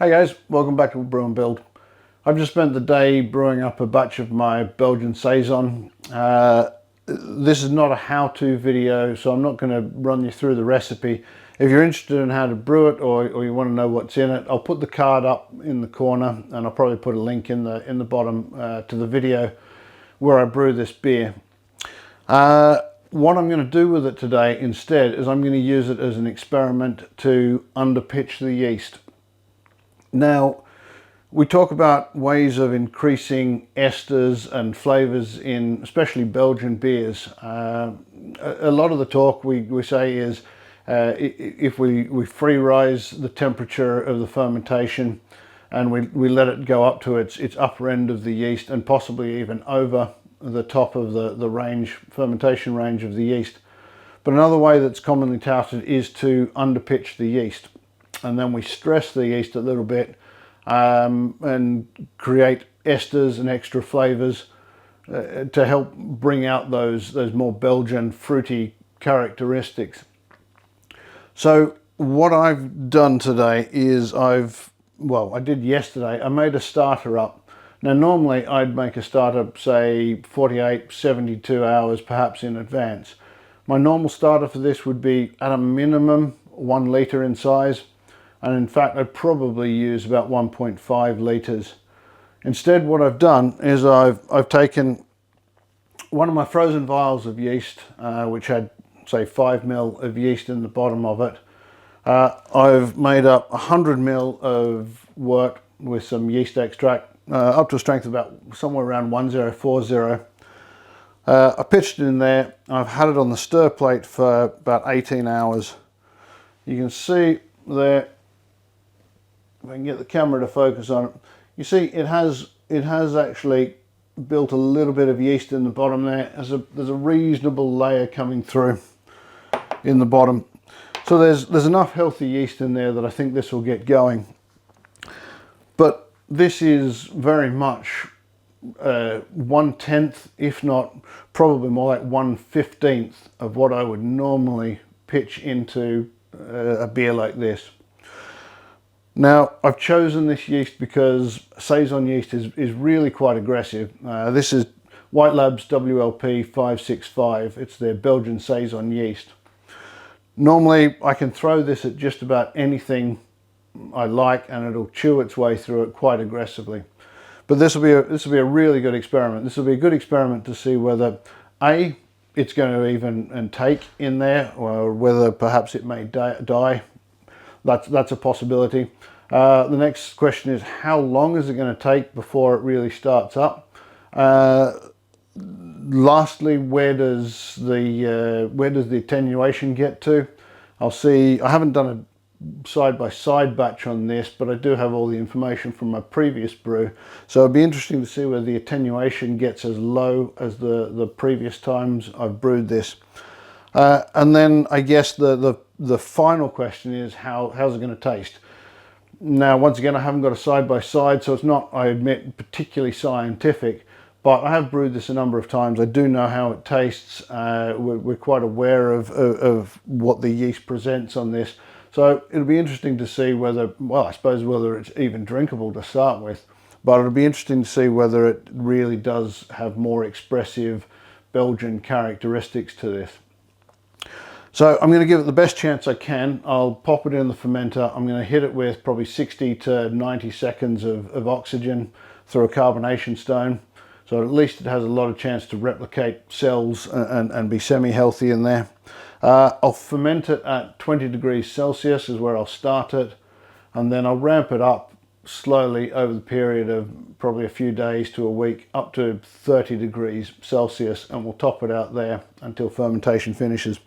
Hey guys, welcome back to Brew and Build. I've just spent the day brewing up a batch of my Belgian Saison. This is not a how-to video, so I'm not going to run you through the recipe. If you're interested in how to brew it or you want to know what's in it, I'll put the card up in the corner and I'll probably put a link in the bottom to the video where I brew this beer. What I'm going to do with it today instead is I'm going to use it as an experiment to underpitch the yeast. Now, we talk about ways of increasing esters and flavors in especially Belgian beers. A lot of the talk we say is if we free rise the temperature of the fermentation and we let it go up to its upper end of the yeast and possibly even over the top of the fermentation range of the yeast. But another way that's commonly touted is to underpitch the yeast. And then we stress the yeast a little bit and create esters and extra flavors to help bring out those more Belgian fruity characteristics. So what I've done today is I did yesterday, I made a starter up. Now normally I'd make a starter, say 48, 72 hours perhaps in advance. My normal starter for this would be at a minimum 1 litre in size. And in fact, I'd probably use about 1.5 litres. Instead, what I've done is I've taken one of my frozen vials of yeast, which had, say, 5 ml of yeast in the bottom of it. I've made up 100 ml of wort with some yeast extract, up to a strength of about somewhere around 1040. I pitched it in there. I've had it on the stir plate for about 18 hours. You can see there, if I can get the camera to focus on it, you see it has actually built a little bit of yeast in the bottom there. There's a reasonable layer coming through in the bottom. So there's enough healthy yeast in there that I think this will get going. But this is very much 1/10, if not probably more like 1/15 of what I would normally pitch into a beer like this. Now, I've chosen this yeast because Saison yeast is really quite aggressive. This is White Labs WLP 565. It's their Belgian Saison yeast. Normally, I can throw this at just about anything I like and it'll chew its way through it quite aggressively. But this will be a really good experiment. This will be a good experiment to see whether A, it's going to even take in there, or whether perhaps it may die. That's a possibility. The next question is, how long is it going to take before it really starts up? Lastly, where does the attenuation get to? I'll see. I haven't done a side-by-side batch on this, but I do have all the information from my previous brew. So it'd be interesting to see whether the attenuation gets as low as the previous times I've brewed this. And then I guess the final question is, how's it going to taste? Now, once again, I haven't got a side-by-side, so it's not, I admit, particularly scientific, but I have brewed this a number of times. I do know how it tastes. We're quite aware of what the yeast presents on this. So it'll be interesting to see whether, well, I suppose whether it's even drinkable to start with, but it'll be interesting to see whether it really does have more expressive Belgian characteristics to this. So I'm going to give it the best chance I can. I'll pop it in the fermenter. I'm going to hit it with probably 60 to 90 seconds of oxygen through a carbonation stone. So at least it has a lot of chance to replicate cells and be semi-healthy in there. I'll ferment it at 20 degrees Celsius is where I'll start it. And then I'll ramp it up slowly over the period of probably a few days to a week up to 30 degrees Celsius, and we'll top it out there until fermentation finishes.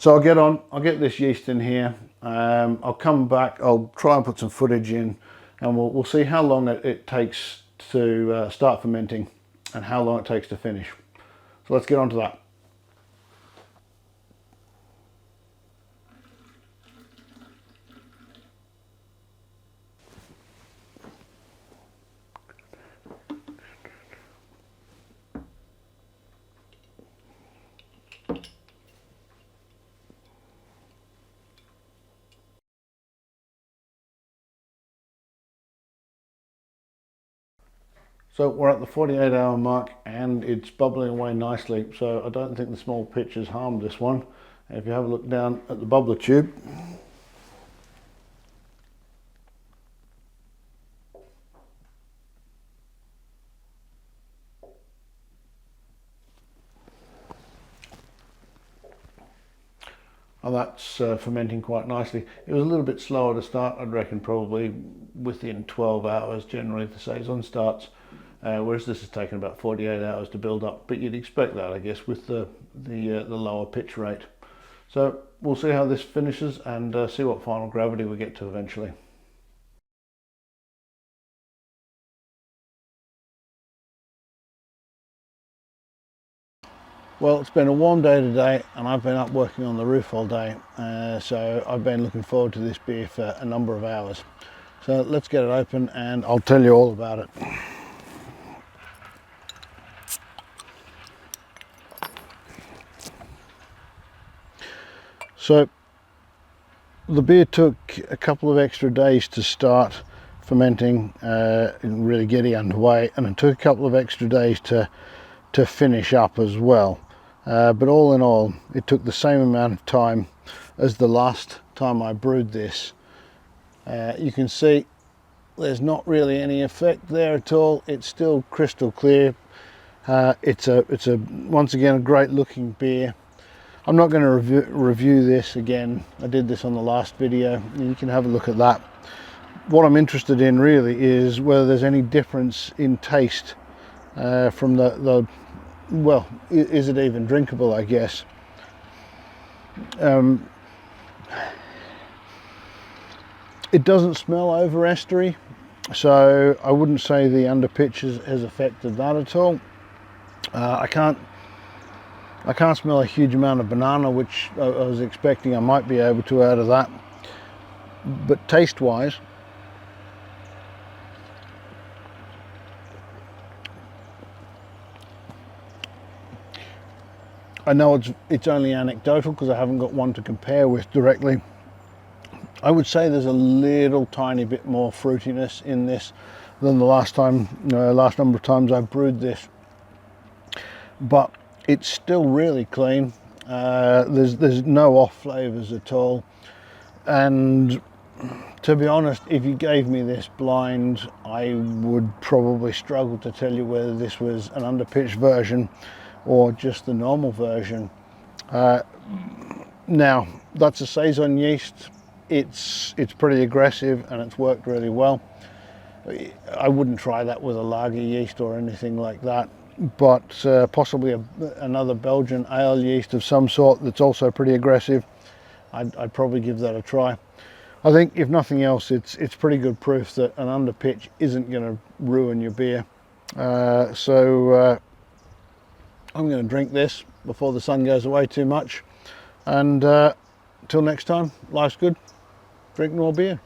So I'll get this yeast in here. I'll come back, I'll try and put some footage in, and we'll see how long it takes to start fermenting and how long it takes to finish. So let's get on to that. So we're at the 48-hour mark and it's bubbling away nicely, so I don't think the small pitch has harmed this one. If you have a look down at the bubbler tube, and that's fermenting quite nicely. It was a little bit slower to start. I'd reckon probably within 12 hours generally the Saison starts, whereas this has taken about 48 hours to build up, but you'd expect that, I guess, with the lower pitch rate. So we'll see how this finishes and see what final gravity we get to eventually. Well, it's been a warm day today and I've been up working on the roof all day, so I've been looking forward to this beer for a number of hours. So let's get it open and I'll tell you all about it. So the beer took a couple of extra days to start fermenting and really getting underway, and it took a couple of extra days to finish up as well. But all in all, it took the same amount of time as the last time I brewed this. You can see there's not really any effect there at all. It's still crystal clear. It's once again a great looking beer. I'm not going to review this again. I did this on the last video. You can have a look at that. What I'm interested in really is whether there's any difference in taste from well, is it even drinkable, I guess. It doesn't smell over estery, so I wouldn't say the underpitch has affected that at all. I can't smell a huge amount of banana, which I was expecting I might be able to out of that. But taste wise, I know it's only anecdotal because I haven't got one to compare with directly. I would say there's a little tiny bit more fruitiness in this than the last number of times I brewed this, but it's still really clean. There's no off flavors at all, and to be honest, if you gave me this blind, I would probably struggle to tell you whether this was an underpitched version or just the normal version. Now that's a Saison yeast. It's pretty aggressive and it's worked really well. I wouldn't try that with a lager yeast or anything like that, but possibly another Belgian ale yeast of some sort that's also pretty aggressive, I'd probably give that a try. I think if nothing else, it's pretty good proof that an underpitch isn't going to ruin your beer. So I'm going to drink this before the sun goes away too much, and till next time, life's good, drink more beer.